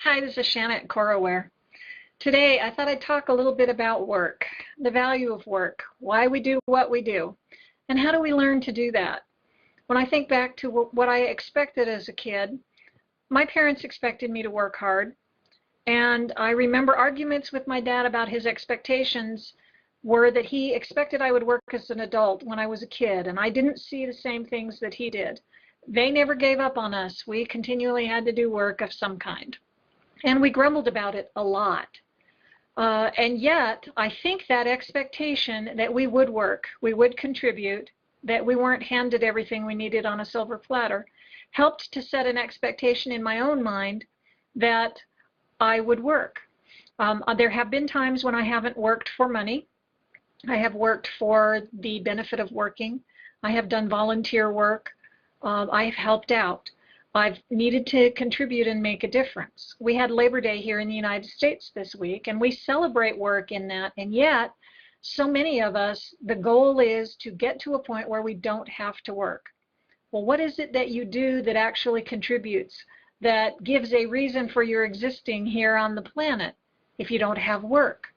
Hi, this is Shanna at CoroWare. Today, I thought I'd talk a little bit about work, the value of work, why we do what we do, and how do we learn to do that. When I think back to what I expected as a kid, my parents expected me to work hard, and I remember arguments with my dad about his expectations were that he expected I would work as an adult when I was a kid, and I didn't see the same things that he did. They never gave up on us. We continually had to do work of some kind. And we grumbled about it a lot. And yet, I think that expectation that we would work, we would contribute, that we weren't handed everything we needed on a silver platter, helped to set an expectation in my own mind that I would work. There have been times when I haven't worked for money. I have worked for the benefit of working. I have done volunteer work. I have helped out. I've needed to contribute and make a difference. We had Labor Day here in the United States this week, and we celebrate work in that, and yet so many of us, the goal is to get to a point where we don't have to work. Well, what is it that you do that actually contributes, that gives a reason for your existing here on the planet if you don't have work?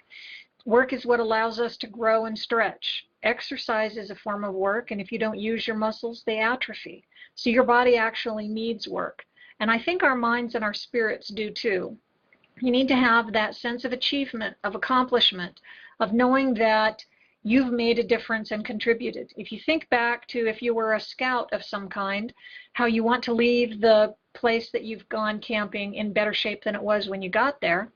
Work is what allows us to grow and stretch. Exercise is a form of work, and if you don't use your muscles, they atrophy. So your body actually needs work. And I think our minds and our spirits do too. You need to have that sense of achievement, of accomplishment, of knowing that you've made a difference and contributed. If you think back to if you were a scout of some kind, how you want to leave the place that you've gone camping in better shape than it was when you got there,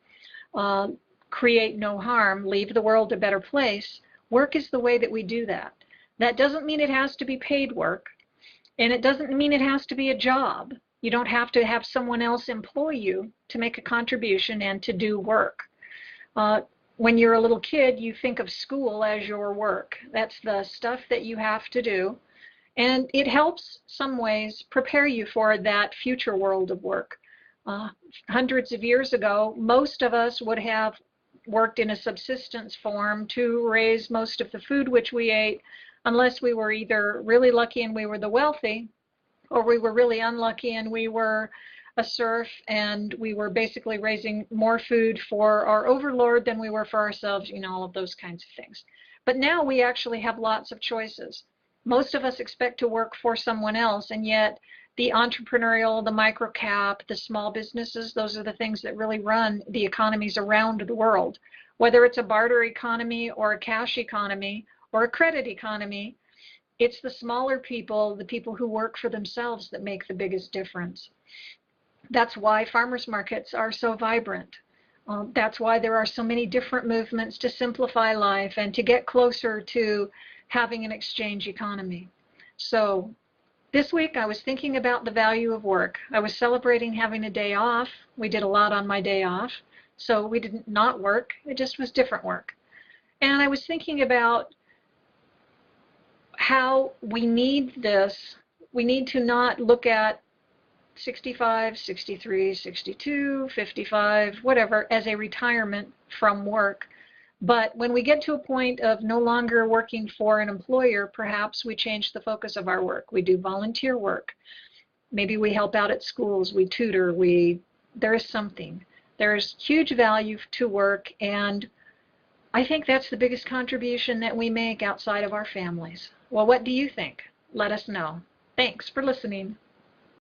create no harm, leave the world a better place. Work is the way that we do that. That doesn't mean it has to be paid work, and it doesn't mean it has to be a job. You don't have to have someone else employ you to make a contribution and to do work. When you're a little kid, you think of school as your work. That's the stuff that you have to do, and it helps some ways prepare you for that future world of work. Hundreds of years ago, most of us would have worked in a subsistence form to raise most of the food which we ate, unless we were either really lucky and we were the wealthy, or we were really unlucky and we were a serf and we were basically raising more food for our overlord than we were for ourselves, you know, all of those kinds of things. But now we actually have lots of choices. Most of us expect to work for someone else, and yet the entrepreneurial, the micro cap, the small businesses, those are the things that really run the economies around the world. Whether it's a barter economy or a cash economy or a credit economy, it's the smaller people, the people who work for themselves, that make the biggest difference. That's why farmers markets are so vibrant. That's why there are so many different movements to simplify life and to get closer to having an exchange economy. So this week I was thinking about the value of work. I was celebrating having a day off. We did a lot on my day off. So we didn't not work, it just was different work. And I was thinking about how we need this. We need to not look at 65, 63, 62, 55, whatever, as a retirement from work. But when we get to a point of no longer working for an employer, perhaps we change the focus of our work. We do volunteer work. Maybe we help out at schools, we tutor, there is something. There's huge value to work, and I think that's the biggest contribution that we make outside of our families. Well, what do you think? Let us know. Thanks for listening.